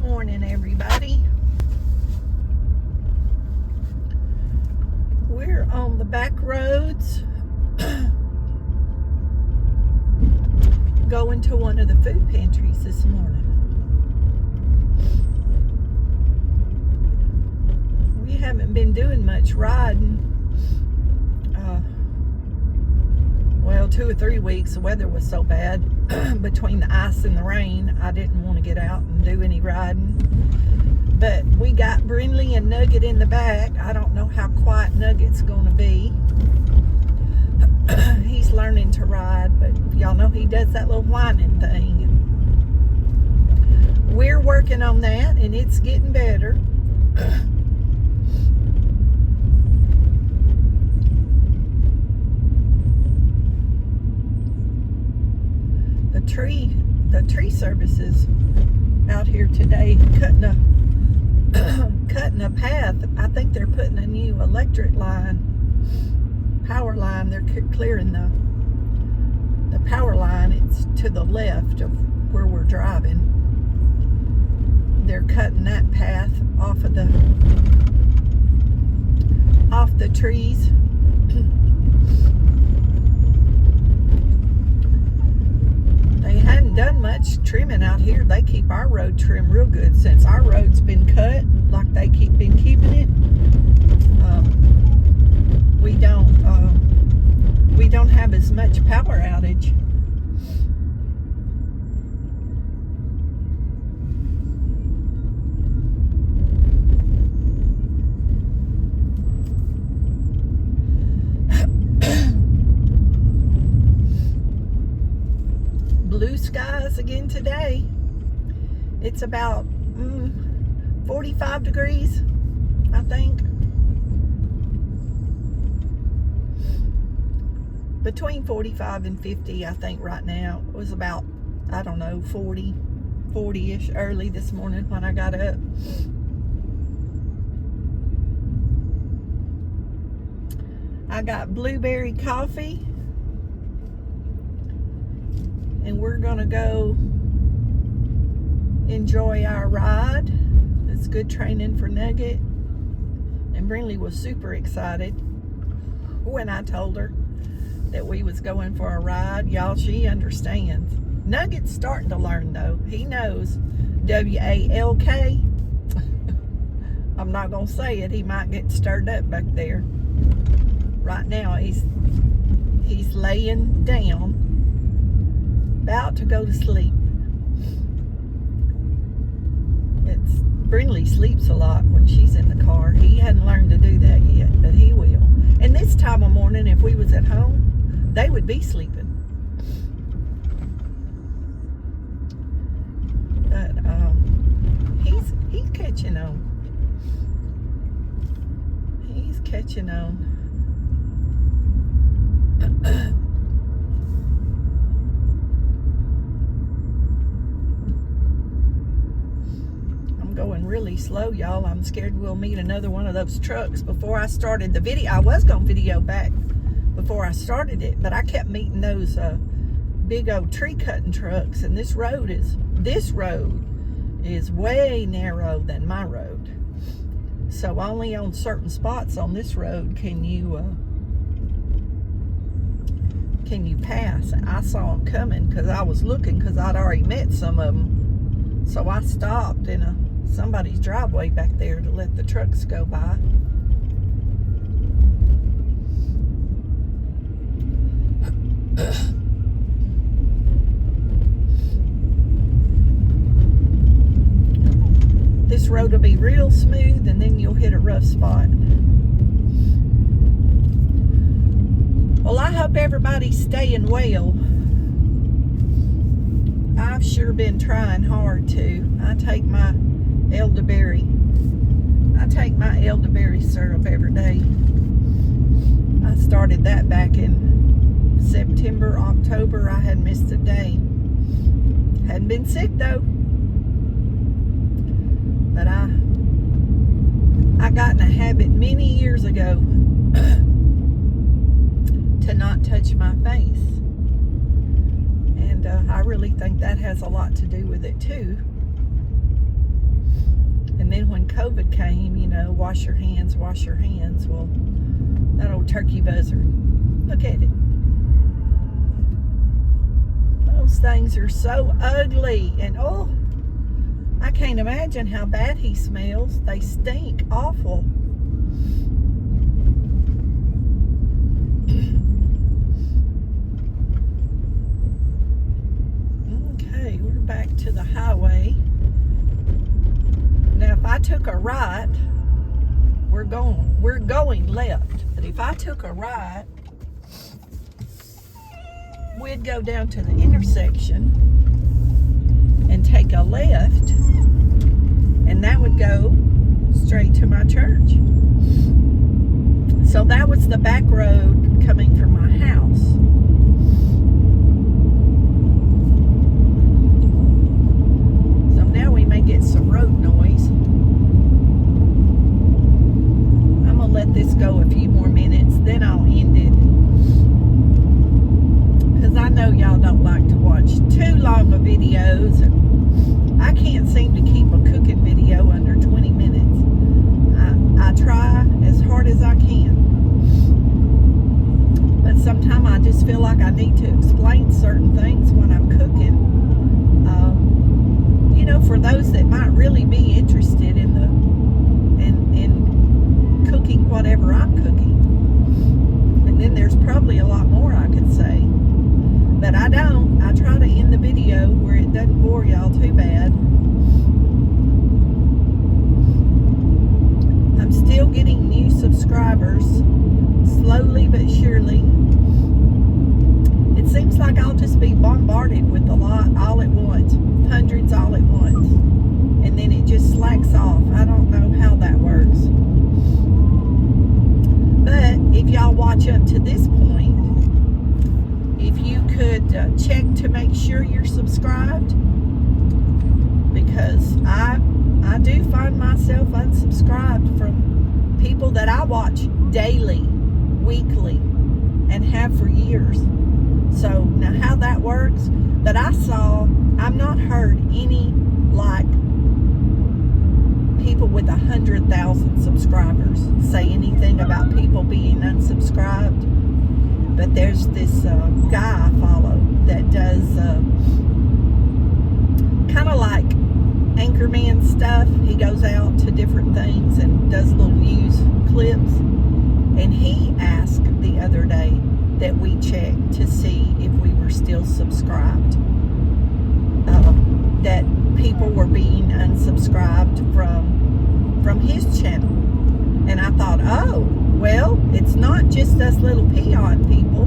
morning, everybody. We're on the back roads going to one of the food pantries this morning. We haven't been doing much riding. Well, 2 or 3 weeks. The weather was so bad between the ice and the rain, I didn't want to get out and do any riding. But we got Brindley and Nugget in the back. I don't know how quiet Nugget's going to be. He's learning to ride, but y'all know he does that little whining thing. We're working on that, and it's getting better. The tree services out here today cutting a path. I think they're putting a new electric line, power line. They're clearing the power line. It's to the left of where we're driving. They're cutting that path off the trees. They hadn't done much trimming out here. They keep our road trimmed real good since our road's been cut, like they been keeping it. We don't have as much power outage. Blue skies again today. It's about 45 degrees, I think. Between 45 and 50, I think right now. It was about, I don't know, 40-ish early this morning when I got up. I got blueberry coffee. And we're gonna go enjoy our ride. It's good training for Nugget. And Brindley was super excited when I told her that we was going for a ride. Y'all, she understands. Nugget's starting to learn though. He knows W-A-L-K. I'm not gonna say it. He might get stirred up back there. Right now he's laying down, about to go to sleep. Brindley sleeps a lot when she's in the car. He hadn't learned to do that yet, but he will. And this time of morning, if we was at home, they would be sleeping. But he's catching on. He's catching on. Going really slow, y'all. I'm scared we'll meet another one of those trucks. Before I started the video, I was gonna video back before I started it, but I kept meeting those big old tree cutting trucks, and this road is way narrow than my road. So only on certain spots on this road can you pass. I saw them coming because I was looking, because I'd already met some of them. So I stopped in somebody's driveway back there to let the trucks go by. This road will be real smooth, and then you'll hit a rough spot. Well, I hope everybody's staying well. I've sure been trying hard to. I take my elderberry syrup every day. I started that back in September, October. I hadn't missed a day. Hadn't been sick though. But I got in a habit many years ago to not touch my face. And I really think that has a lot to do with it too. And then when COVID came, you know, wash your hands, wash your hands. Well, that old turkey buzzard, look at it. Those things are so ugly. And oh, I can't imagine how bad he smells. They stink awful. Okay, we're back to the highway. Now, if I took a right, we're going left. But if I took a right, we'd go down to the intersection and take a left, and that would go straight to my church. So that was the back road coming from my house. So now we may get some road noise. I'm gonna let this go a few more minutes, then I'll end it. Because I know y'all don't like to watch too long of videos, and I can't seem to keep a cooking video under 20 minutes. I try as hard as I can. But sometimes I just feel like I need to explain certain things when I'm cooking. You know, for those that might really be interested in cooking whatever I'm cooking. And then there's probably a lot more I could say. But I don't. I try to end the video where it doesn't bore y'all too bad. I'm still getting new subscribers, slowly but surely. It seems like I'll just be bombarded with a lot all at once, hundreds all at once, and then it just slacks off. I don't know how that works. But if y'all watch up to this point, if you could check to make sure you're subscribed, because I do find myself unsubscribed from people that I watch daily, weekly, and have for years. So now how that works, but I've not heard any like people with 100,000 subscribers say anything about people being unsubscribed. But there's this guy I follow that does kind of like Anchorman stuff. He goes out to different things and does little news clips. And he asked the other day that we check to see if we were still subscribed. That people were being unsubscribed from his channel. And I thought, oh, well, it's not just us little peon people.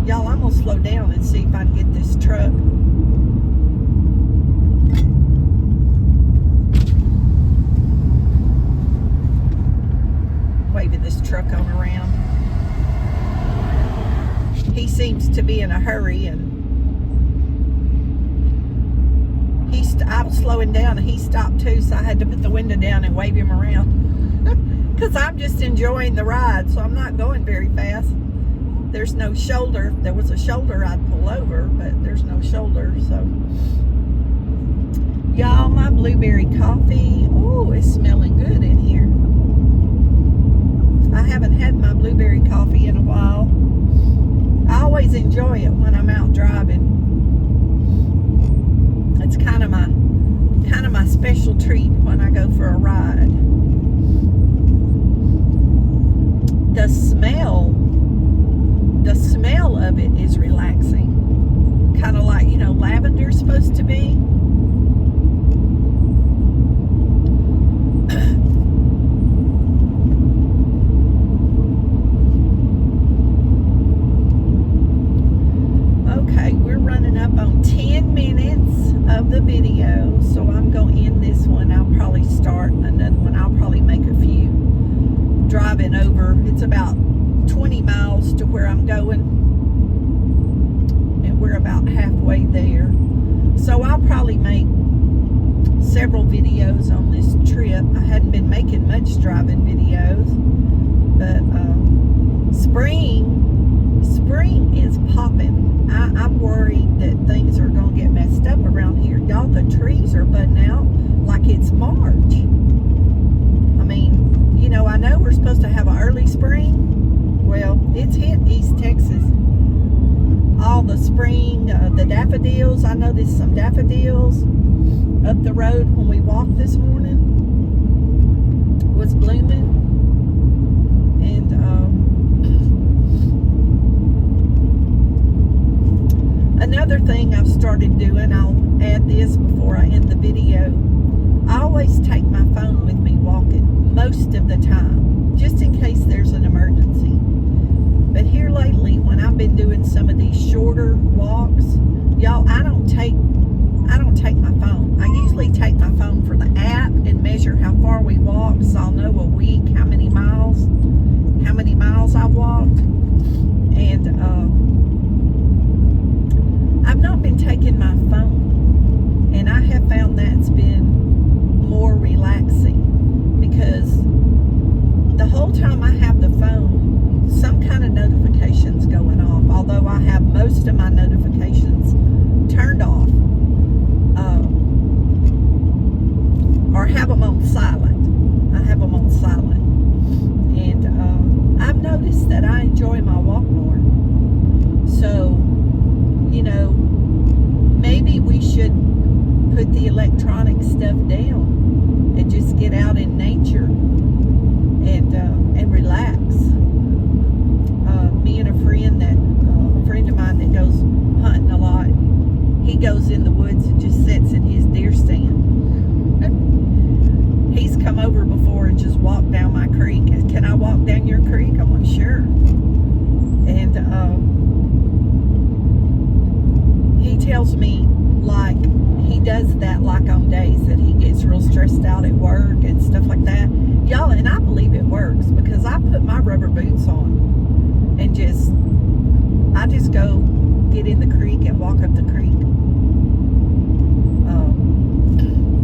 Y'all, I'm going to slow down and see if I can get this truck. Waving this truck on around. He seems to be in a hurry, and I was slowing down and he stopped too, so I had to put the window down and wave him around. Because I'm just enjoying the ride, so I'm not going very fast. There's no shoulder. There was a shoulder I'd pull over, but there's no shoulder, so. Y'all, my blueberry coffee, oh, it's smelling good in here. I haven't had my blueberry coffee in a while. I always enjoy it when I'm out driving. It's kind of my special treat when I go for a ride. The smell of it is relaxing. Kind of like, you know, lavender's supposed to be. Okay, we're running up on 10 minutes of the video, so I'm going to end this one. I'll probably start another one. I'll probably make a few driving over. It's about 20 miles to where I'm going, and we're about halfway there. So I'll probably make several videos on this trip. I hadn't been making much driving videos, but spring is popping. I'm worried that things are going to get messed up around here. Y'all, the trees are budding out like it's March. daffodils. I noticed some daffodils up the road when we walked this morning. Was blooming. And another thing I've started doing, I'll add this before I end the video. I always take my phone with me walking most of the time, just in case there's an emergency. But here lately, when I've been doing some of these shorter walks, y'all, I don't take my phone. I usually take my phone for the app and measure how far we walk, so I'll know a week how many miles I've walked. And I've not been taking my phone, and I have found that's been more relaxing, because the whole time I have the phone, some kind of notifications going off, although I have most of my notifications turned off, or have them on silent. I have them on silent. And I've noticed that I enjoy my walk more. So, you know, maybe we should put the electronic stuff down and just get out in nature and relax. Me and a friend of mine that goes hunting a lot, he goes in the woods and just sits in his deer stand. He's come over before and just walked down my creek. Can I walk down your creek? I'm like, sure. And he tells me, like, he does that like on days that he gets real stressed out at work and stuff like that. Y'all, and I believe it works, because I put my rubber boots on and I just go get in the creek and walk up the creek.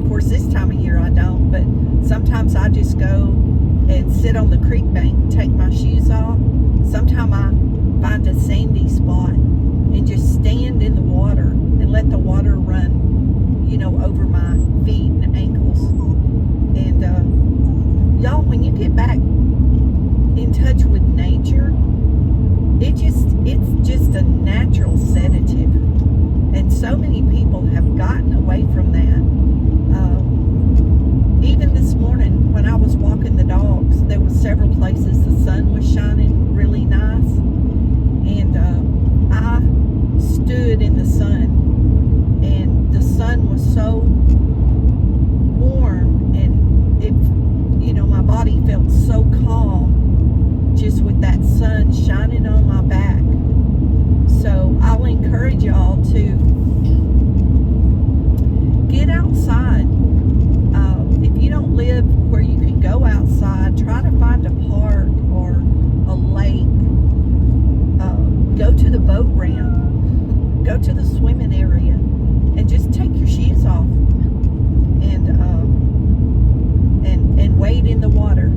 Of course, this time of year I don't, but sometimes I just go and sit on the creek bank, take my shoes off. Sometimes I find a sandy spot and just stand in the water and let the water run, you know, over my feet and ankles. And y'all, when you get back in touch with nature, it's just a natural sedative. And so many people have gotten away from that. Even this morning when I was walking the dogs, there were several places the sun was shining really nice. And I stood in the sun, and the sun was so warm, and it, you know, my body felt so calm just with that sun shining on my back. So I'll encourage y'all to get outside. If you don't live where you can go outside, try to find a park or a lake. Go to the boat ramp. Go to the swimming area and just take your shoes off and wade in the water.